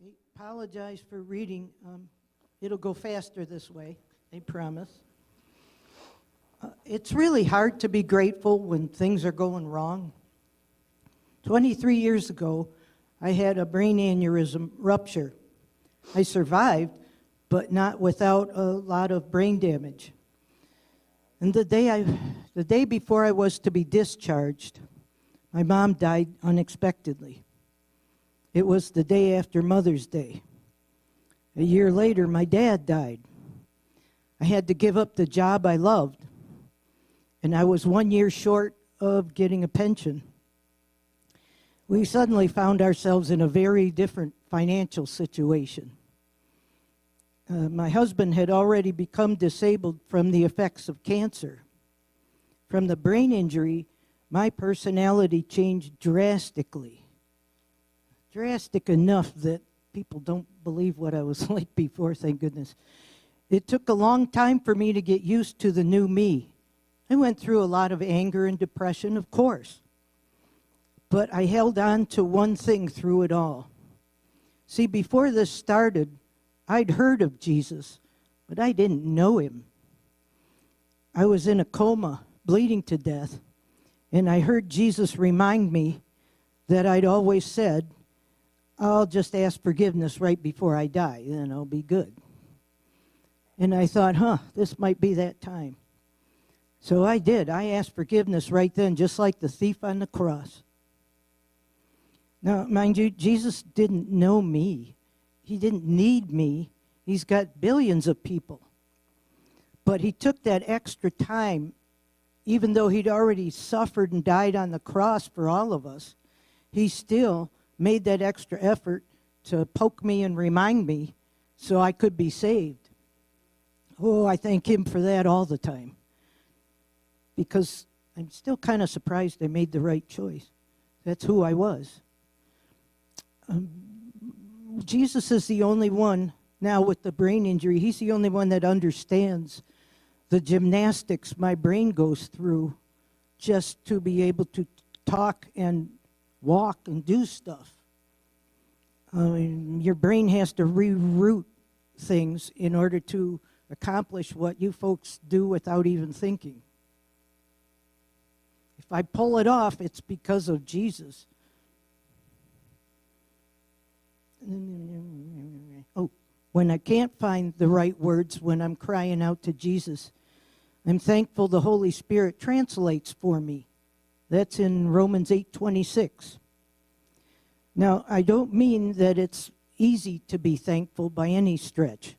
I apologize for reading. It'll go faster this way, I promise. It's really hard to be grateful when things are going wrong. 23 years ago, I had a brain aneurysm rupture. I survived, but not without a lot of brain damage. And the day before I was to be discharged, my mom died unexpectedly. It was the day after Mother's Day. A year later, my dad died. I had to give up the job I loved, and I was 1 year short of getting a pension. We suddenly found ourselves in a very different financial situation. My husband had already become disabled from the effects of cancer. From the brain injury, my personality changed drastically. Drastic enough that people don't believe what I was like before, thank goodness. It took a long time for me to get used to the new me. I went through a lot of anger and depression, of course. But I held on to one thing through it all. See, before this started, I'd heard of Jesus, but I didn't know him. I was in a coma, bleeding to death, and I heard Jesus remind me that I'd always said, I'll just ask forgiveness right before I die, then I'll be good. And I thought, this might be that time. So I did. I asked forgiveness right then, just like the thief on the cross. Now, mind you, Jesus didn't know me. He didn't need me. He's got billions of people. But he took that extra time, even though he'd already suffered and died on the cross for all of us, he still made that extra effort to poke me and remind me so I could be saved. Oh, I thank him for that all the time. Because I'm still kind of surprised I made the right choice. That's who I was. Jesus is the only one, now with the brain injury, he's the only one that understands the gymnastics my brain goes through just to be able to talk and walk and do stuff. Your brain has to reroute things in order to accomplish what you folks do without even thinking. If I pull it off, it's because of Jesus. Oh, when I can't find the right words when I'm crying out to Jesus, I'm thankful the Holy Spirit translates for me. That's in Romans 8:26. Now, I don't mean that it's easy to be thankful by any stretch.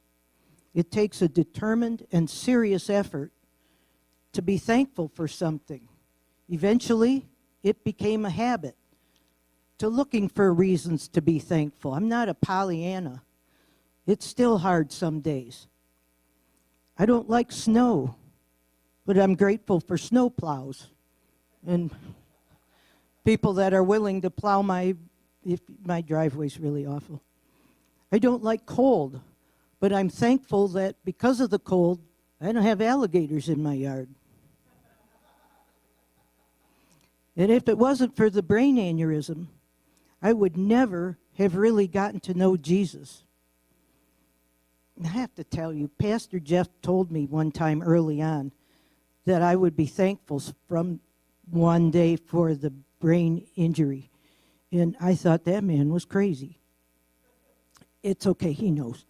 It takes a determined and serious effort to be thankful for something. Eventually, it became a habit to looking for reasons to be thankful. I'm not a Pollyanna. It's still hard some days. I don't like snow, but I'm grateful for snow plows and people that are willing to plow if my driveway's really awful. I don't like cold, but I'm thankful that because of the cold, I don't have alligators in my yard. And if it wasn't for the brain aneurysm, I would never have really gotten to know Jesus. I have to tell you, Pastor Jeff told me one time early on that I would be thankful from one day for the brain injury. And I thought that man was crazy. It's okay, he knows.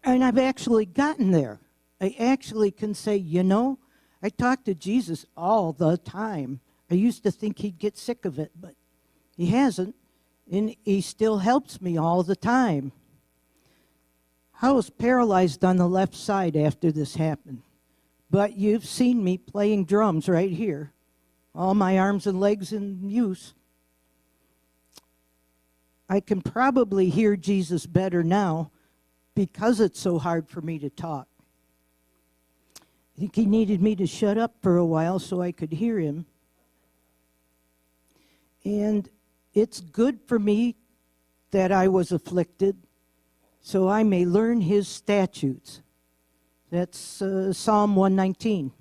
And I've actually gotten there. I actually can say, I talk to Jesus all the time. I used to think he'd get sick of it, but he hasn't, and he still helps me all the time. I was paralyzed on the left side after this happened, but you've seen me playing drums right here. All my arms and legs in use. I can probably hear Jesus better now because it's so hard for me to talk. I think he needed me to shut up for a while so I could hear him. And it's good for me that I was afflicted, so I may learn his statutes. That's Psalm 119.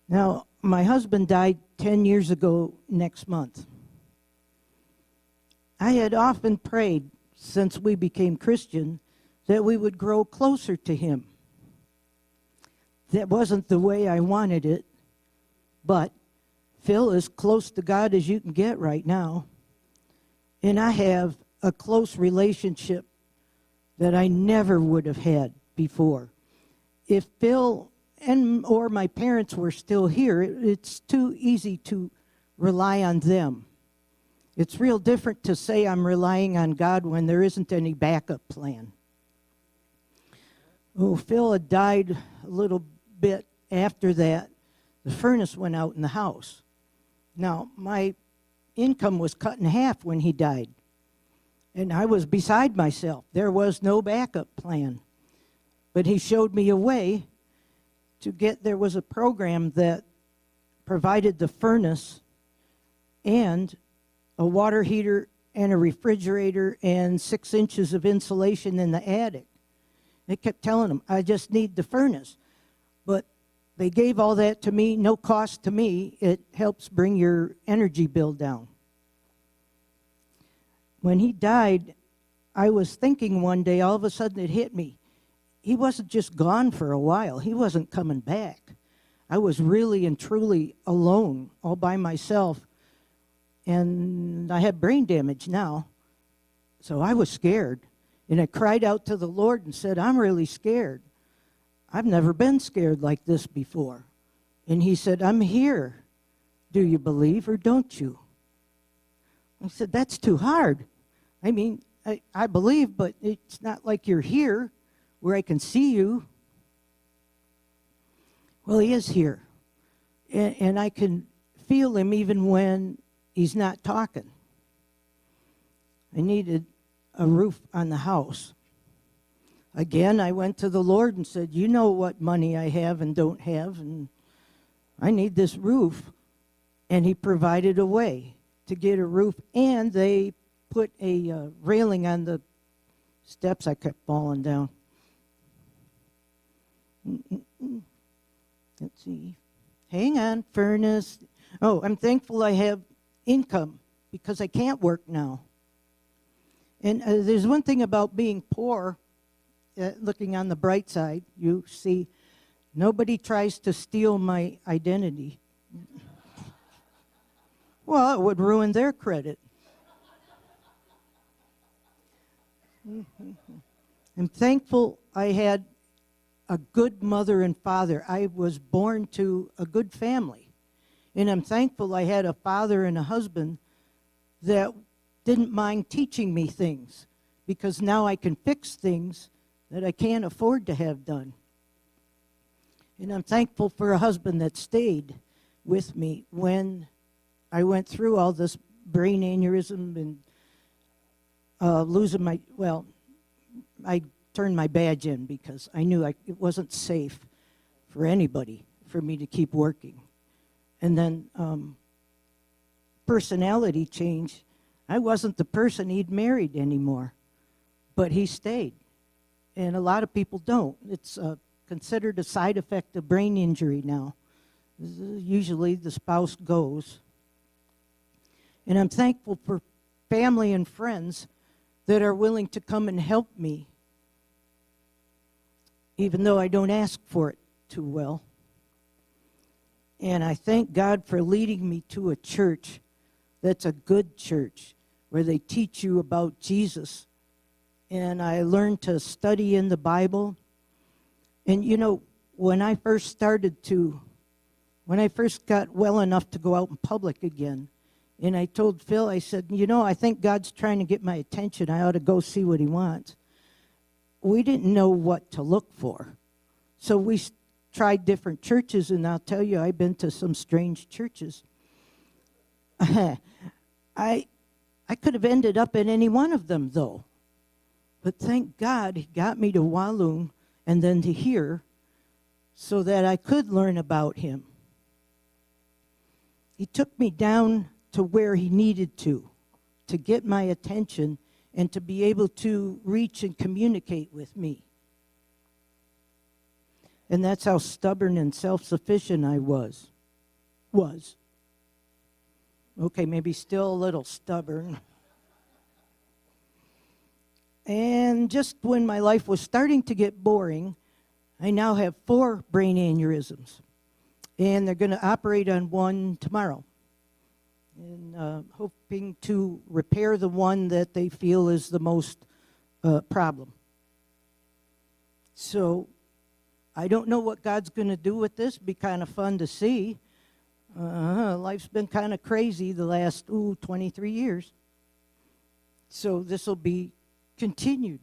Now, My husband died 10 years ago next month. I had often prayed since we became Christian that we would grow closer to him. That wasn't the way I wanted it, but Phil is close to God as you can get right now. And I have a close relationship that I never would have had before. If Phil or my parents were still here, it's too easy to rely on them. It's real different to say I'm relying on God when there isn't any backup plan. Oh, Phil had died a little bit after that. The furnace went out in the house. Now, my income was cut in half when he died. And I was beside myself. There was no backup plan. But he showed me a way there was a program that provided the furnace and a water heater and a refrigerator and 6 inches of insulation in the attic. They kept telling him, I just need the furnace. But they gave all that to me, no cost to me. It helps bring your energy bill down. When he died, I was thinking one day, all of a sudden it hit me. He wasn't just gone for a while. He wasn't coming back. I was really and truly alone, all by myself. And I had brain damage now. So I was scared. And I cried out to the Lord and said, I'm really scared. I've never been scared like this before. And he said, I'm here. Do you believe or don't you? I said, that's too hard. I mean, I believe, but it's not like you're here where I can see you. Well, he is here. And I can feel him even when he's not talking. I needed a roof on the house. Again, I went to the Lord and said, you know what money I have and don't have, and I need this roof. And he provided a way to get a roof, and they put a railing on the steps. I kept falling down. Let's see. Hang on, furnace. Oh, I'm thankful I have income because I can't work now. And there's one thing about being poor, looking on the bright side, you see, nobody tries to steal my identity. Well, it would ruin their credit. I'm thankful I had a good mother and father. I was born to a good family. And I'm thankful I had a father and a husband that didn't mind teaching me things, because now I can fix things that I can't afford to have done. And I'm thankful for a husband that stayed with me when I went through all this brain aneurysm and losing my, I turned my badge in because I knew it wasn't safe for anybody for me to keep working. And then personality change. I wasn't the person he'd married anymore, but he stayed. And a lot of people don't. It's considered a side effect of brain injury now. Usually the spouse goes. And I'm thankful for family and friends that are willing to come and help me, even though I don't ask for it too well. And I thank God for leading me to a church that's a good church, where they teach you about Jesus. And I learned to study in the Bible. And you know, when I first got well enough to go out in public again, and I told Phil, I said, you know, I think God's trying to get my attention. I ought to go see what he wants. We didn't know what to look for. So we tried different churches, and I'll tell you, I've been to some strange churches. I could have ended up in any one of them, though. But thank God he got me to Walloon and then to here so that I could learn about him. He took me down to where he needed to get my attention and to be able to reach and communicate with me. And that's how stubborn and self-sufficient I was. was. Okay, maybe still a little stubborn. And just when my life was starting to get boring, I now have 4 brain aneurysms. And they're going to operate on one tomorrow. And hoping to repair the one that they feel is the most problem. So I don't know what God's going to do with this. Be kind of fun to see. Life's been kind of crazy the last 23 years. So this will be continued.